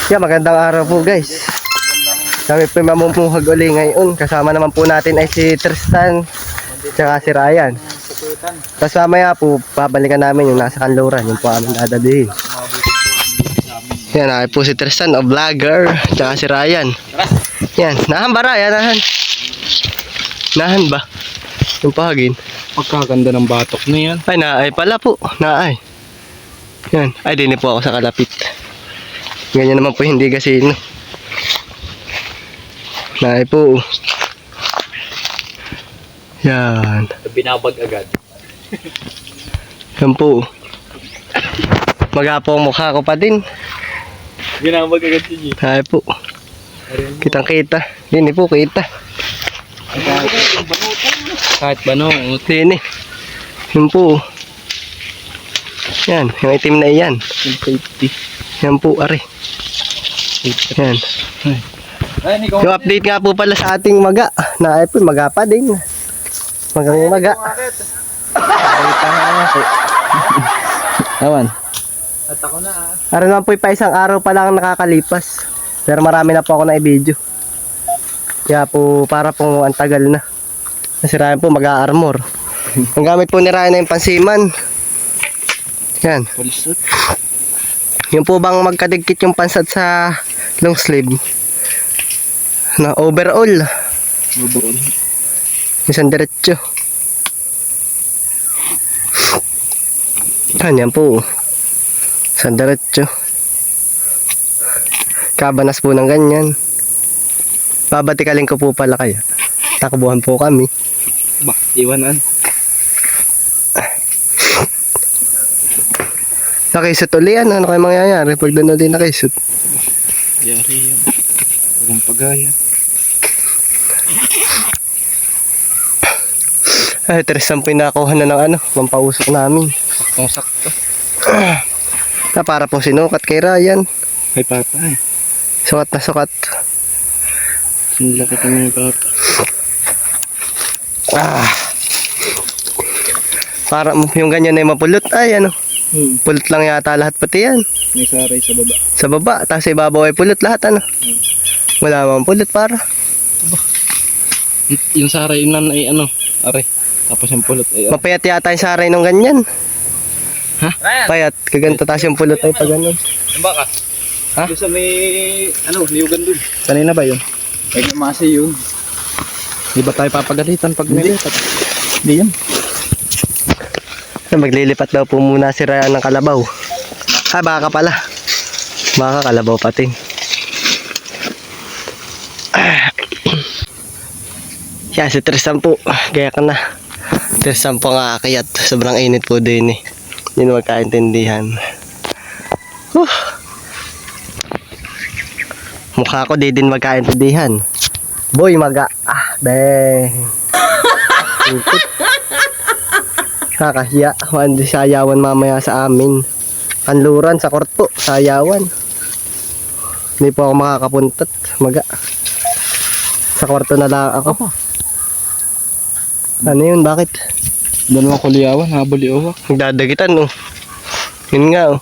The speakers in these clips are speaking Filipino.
Yeah, magandang araw po guys. Kami po mamumuhag uli ngayon. Kasama naman po natin ay si Tristan tsaka si Ryan. Tapos mamaya po babalikan namin yung nasa kanluran. Yung po aming dadalhin. Yan, ay po si Tristan, o vlogger. Tsaka si Ryan. Yan, nahan ba Ryan? Nahan ba? Yung pahagin. Pagkaganda ng batok na yan. Ay, naay pala po. Naay. Yan, ay din po ako sa kalapit. Ganyan naman po hindi gasino. Naay po. Yan. Binabag agad. Yan po. Magapo ang mukha ko pa din. Binabag agad si G. Naay po. Kitang kita. Dini po kita. Kahit banong. Dini. Yan po. Yan. Yung itim na iyan. Yung safety. Yan po, are. Yan. Yung update nga po pala sa ating maga. Na ay po, maga pa din. Magang maga. Awan. At ako na Araw naman po pa isang araw pa lang nakakalipas. Pero marami na po ako na i-video. Kaya po para po ang tagal na. Kasi Ryan po mag-a-armor. Ang gamit po ni Ryan na yung pansiman. Yan. Palisot. Yung po bang magkadigkit yung pansat sa long sleeve. Na overall. Overall. Isang diretso. Yan po. Isang diretso. Kabanas po ng ganyan. Babatikalin ko po pala kaya. Takbuhan po kami. Ba, iwanan. Nakisut uli yan. Ano kayo mangyayari pag doon ulit nakisut? Yari yan. Huwag pagaya. Ay, Tristan po yung nakakuha na ng ano, pampausok namin. Sakto. Na para pong sinukat kay Ryan. Kay Papa eh. Sukat na sukat. Sinlaki kami ni Papa. Para yung ganyan na yung mapulot. Ay, ano. Pulot lang yata lahat pati yan. May saray sa baba. Sa baba. Tapos sa ibabaw ay pulot lahat, ano. Wala mang pulot para. Yung saray nan ay ano, are. Tapos yung pulot ay Mapayat yata yung saray nung ganyan. Ha? Payat. Kaganto tapos yung pulot ay pag ganun. Ang baka? Ha? Doon sa may, ano, niyugan dun. Kanina ba yun? Ay, masi yun. Di ba tayo papagalitan pag nilipat? Hindi yan. Maglilipat daw po muna si Ryan ng kalabaw. Baka pala. Baka kalabaw pati. Yan si Tristan po. Kaya ka na. Tristan po nga akayat. Sobrang init po din eh. Yun magkaintindihan. Mukha ko di din magkaintindihan. Boy maga. Beng. Kakahiya. Hindi sayawan mamaya sa amin. Kanluran sa court po. Sayawan. Hindi po ako makakapuntat. Maga. Sa kwarto na lang ako. Ano yun? Bakit? Dalawang kuliyawan, habol iuwak. Nagdadagitan oh. Yun nga oh.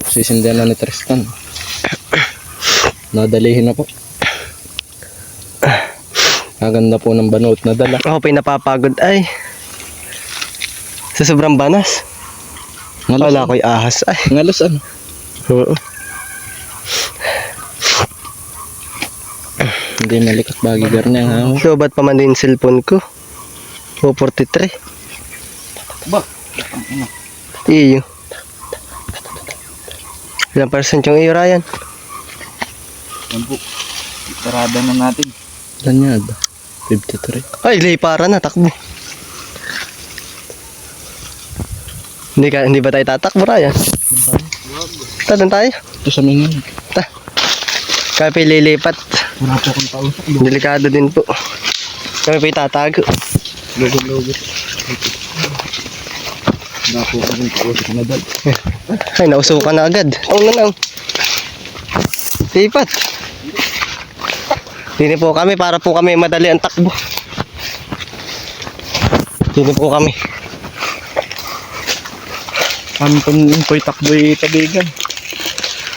Sisindihan na ni Tristan. Nadalihin na po. Maganda po ng banot na dala. Ako pa yung napapagod ay. Sa sobrang banas. Wala ko'y ahas ay. Ngalos ano? Oo. Hindi malikat bagi garnya ha. So ba't pa man din cellphone ko? 443. Ba? Iyo. Ilang percent yung iyo Ryan? Yan po. Parada na natin. Lanyad. 53. Ay, para na, takbo. Hindi ba tayo tatakbo Ryan? Tadan tayo. Ito sa mga. Kaya pa ililipat. Wala po akong pausok. Delikado din po. Kami pa itatago. Lugod. Wala po akong pausok na dal. Ay, nausukan na agad. Oo na lang. Lipat. Dini po kami para po kami madali ang takbo. Dini po kami. Kami po takbo'y tabigan.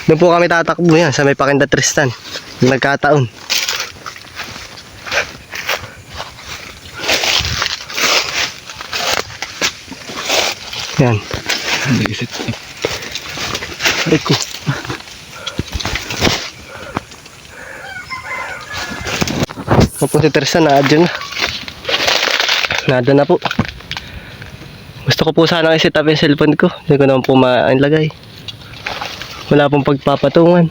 Doon po kami tatakbo yan sa may Pakinda Tristan. Nagkataon. Yan. Nag-isit. Aray ko. Ako po si Tristan, na-adyo na. Nada na po. Gusto ko po sana i-set up yung cellphone ko. Hindi ko naman po mailagay. Wala pong pagpapatungan.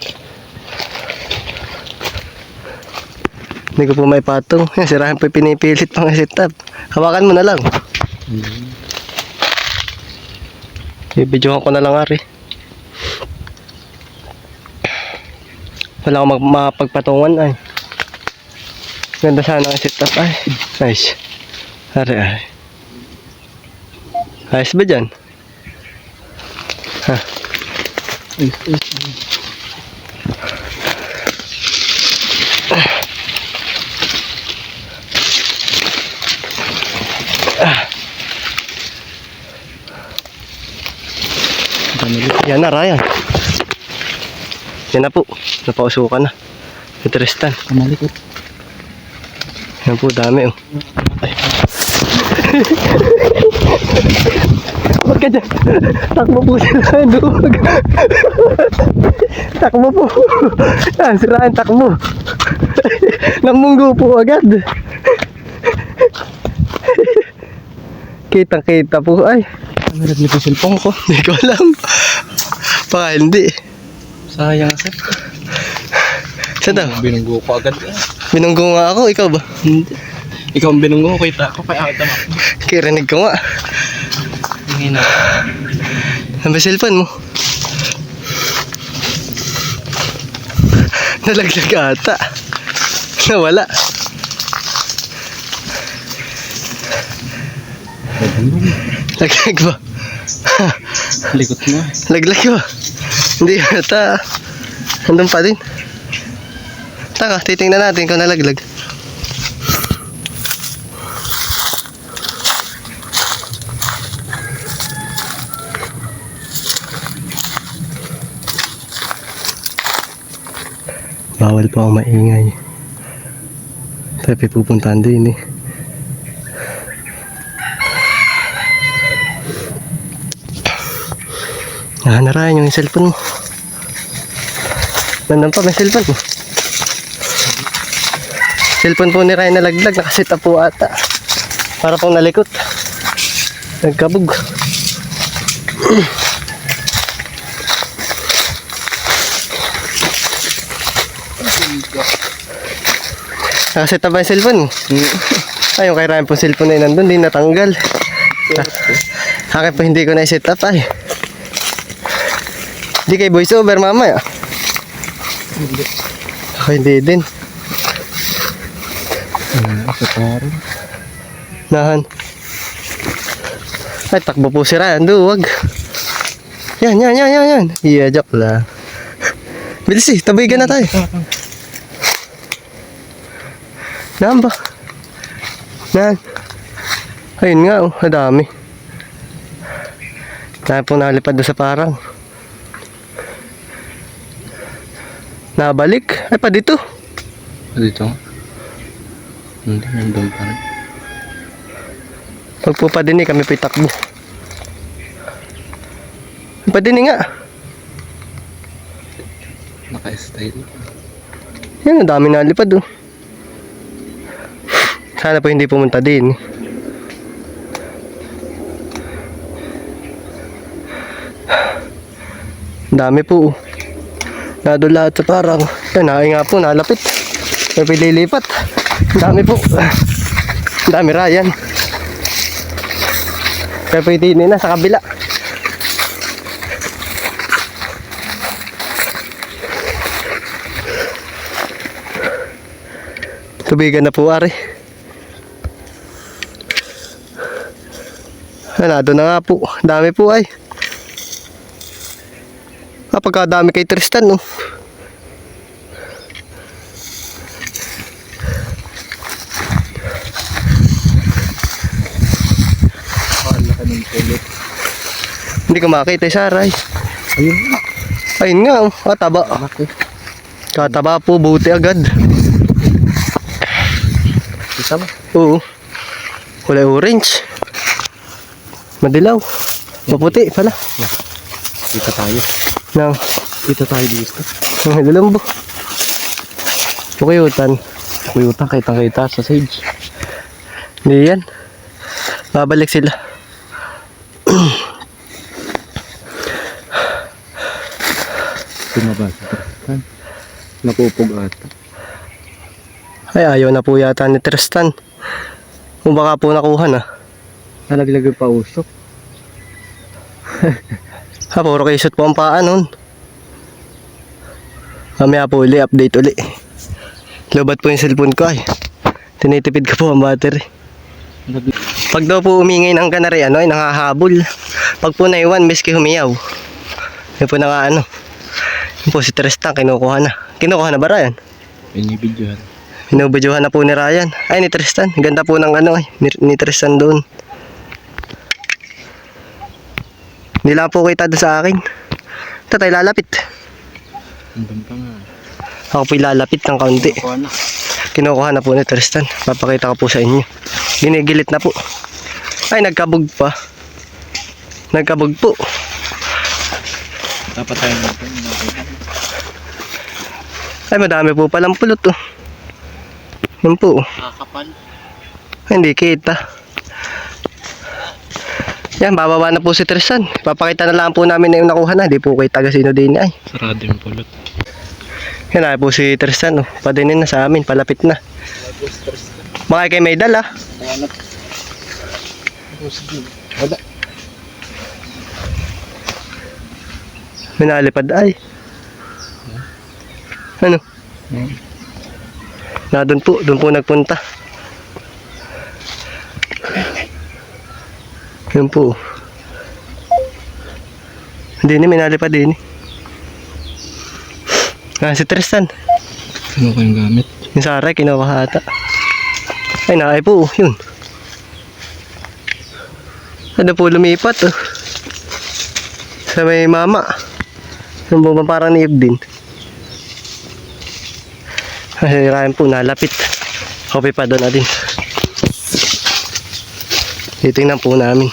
Hindi ko po may patong. Sirahan po yung pinipilit pang i-set up. Hawakan mo na lang. Ibidyohan ko na lang, Ari. Wala akong mapagpatungan ay. Ganda sana ang set up ay. Nice. Ari. Ayos ba dyan? Ha? Yan na, Ryan. Yan na po. Napausukan na. Si Tristan. Kamalikot. Yan po, dami oh. Ay. Huwag ka dyan. Takbo po sila. Duwag. Takbo po. Yan, siraan, takbo. Namunggo po agad. Kitang-kita po. Ay. Ano naglit yung cellphone ko? Hindi ko alam. Baka hindi. Sayang sir. Saan daw? Binunggo ko agad. Binunggo nga ako, ikaw ba? Hindi. Ikaw ang binunggo ko, kita ko kaya ako tamak. Kirinig ko nga. Hindi na. Ano ba cellphone mo? Nalaglag ata. Nawala. Laglag ba? Likot mo. Laglag ba? Hindi ata. Andun pa din. Taka, titingnan natin kung nalaglag. Bawal po ang maingay. Tapi pupuntahan din eh. Nahanarayan yung cellphone mo. Nandun pa may cellphone mo. Cellphone po ni Ryan nalaglag. Nakasit up po ata. Para pong nalikot. Nagkabog. Nakasit up ba yung cellphone mo? Ay, yung kay Ryan po cellphone na yun nandun. Di natanggal. Akin po hindi ko na-set up ay. Hindi kay voice over mamaya. Hindi. Ako hindi din. Saparin. Nahan. Ay, takbo po si Ryan. Duwag. Yan. Yeah, joke lang. Bilis eh, tabigan na tayo. Nahan ba? Nahan. Ayun nga oh, madami. Dahil po nalipad doon sa parang. Nabalik? Ay pa dito. Dito? Hindi, nandun pa rin. Pag po pa din kami pitakbo. Pa din nga. Naka-style. Yan, ang dami nalipad oh. Sana po hindi pumunta din. Dami po oh. Nado lahat sa parang. Yan, naay nga po, nalapit. May pililipat. Dami po. Dami Ryan. Kaya pwede na sa kabila. Tubigan na po, Ari. Nado na nga po. Dami po ay. Pagkadami kay Tristan, no? Pakala ka ng kulit. Hindi ko makita yung Saray. Ayun. Ayun nga, oh. Taba. Kataba po, buti agad. Isa ba? Oo. Kulay orange. Madilaw. Maputi pala. Kita tayo. Nang, Kita tayo dito. ang hilalambo. Pukuyutan. Kuyutan, kitang-kita sa sage. Hindi yan. Babalik sila. Tumaba. Napupog ata. Ay, ayaw na po yata ni Tristan. Kung baka po nakuha na. Nalaglag pa usok. Ha, puro kisot po ang paa nun. Mamaya po uli, update uli. Lobat po yung cellphone ko ay. Tinitipid ko po ang battery. Pag daw po umingay ng kanari, ano, ay nangahabol. Pag po naiwan, miski humiyaw. Yun po na nga, ano. Yun po si Tristan, kinukuha na. Kinukuha na ba Ryan? Inibidyohan. Binubudyohan na po ni Ryan. Ay, ni Tristan. Ganda po ng ano, ay. Ni Tristan doon. Hindi lang po kita doon sa akin. Ito tayo lalapit. Hanggang pa nga. Ako po lalapit ng kaunti. Kuha na. Kinukuha na po ni Tristan. Papakita ko po sa inyo. Ginigilit na po. Ay, nagkabog pa. Nagkabog po. Dapat tayo natin. Ay, madami po palang pulot oh. Yun po. Kakapal. Ay, hindi kita. Yan, bababa na po si Tristan. Papakita na lang po namin na yung nakuha na. Hindi po kita sino din ay. Sarado yung pulot. Yan na po si Tristan oh. Padinin na sa amin. Palapit na. Baka kayo may dala. Wala. Minalipad ay. Ano? Na doon po nagpunta. Yun po. Hindi ni minalipad din. Si Tristan. Ano ko yung gamit? Yung saray kinuha ata. Ay naay po yun. Ano po lumipat oh. Sa may mama. Yung po parang niyib din. Ay Ryan po nalapit. Kopi pa doon na din. Titingnan po namin.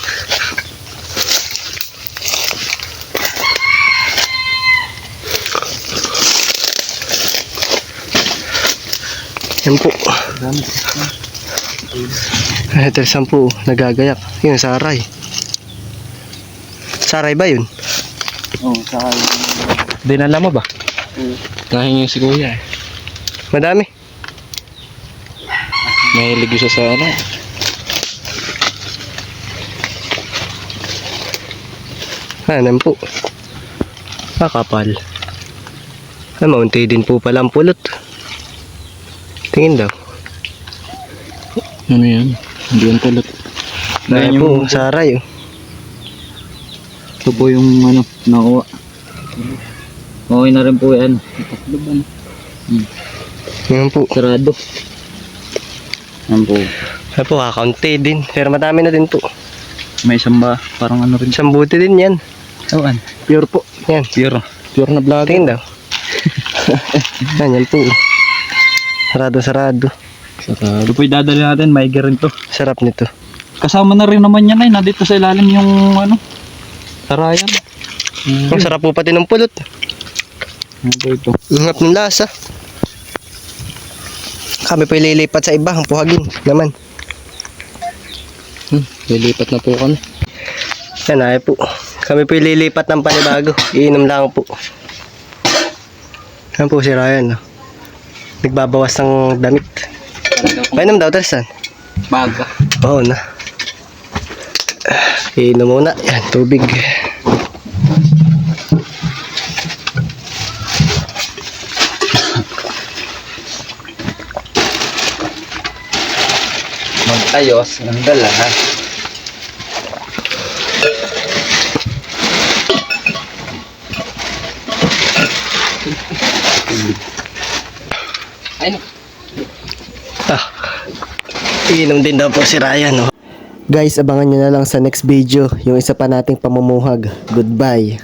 Yan po. Ay, Tristan po, nagagayak. Yun, saray. Saray ba yun? Oo, saka dinala mo ba? Nahingi si kuya eh. Madami. Mahilig siya sa ano. Yan po. Kapal. Ay, maunti din po pala ang pulot. Tingin daw. Ano yan? Hindi yung pulot. Ay po, saray oh. Ito po yung ano, nakuha. Okay na rin po yan. Yan po. Sarado. Yan po. Ay po, kakaunti din. Pero madami na din po. May isang ba? Parang ano rin. Isang buti din yan. Ewan. Pure po. Yan. Pure. Pure na vlog. Tingin daw. Yan po. Sarado. Sarado. Ito po idadali natin. May rin to. Sarap nito. Kasama na rin naman yan ay. Nandito sa ilalim yung ano. Tarayan. Ang sarap po pati ng pulot. Ano po ito? Ingap ng lasa. Kami po ililipat sa iba. Ang puhagin naman. Lilipat na po kami. Yan ay po. Kami po ililipat ng panibago. Iinom lang po. Yan po si Ryan. Nagbabawas ng damit. Painom daw, Tristan. Baga. Oo na. Iinom muna. Yan, tubig. Magtayos ng dala ha. Ay no. Iinom din daw po si Ryan. Guys, abangan nyo na lang sa next video yung isa pa nating pamumuhag. Goodbye.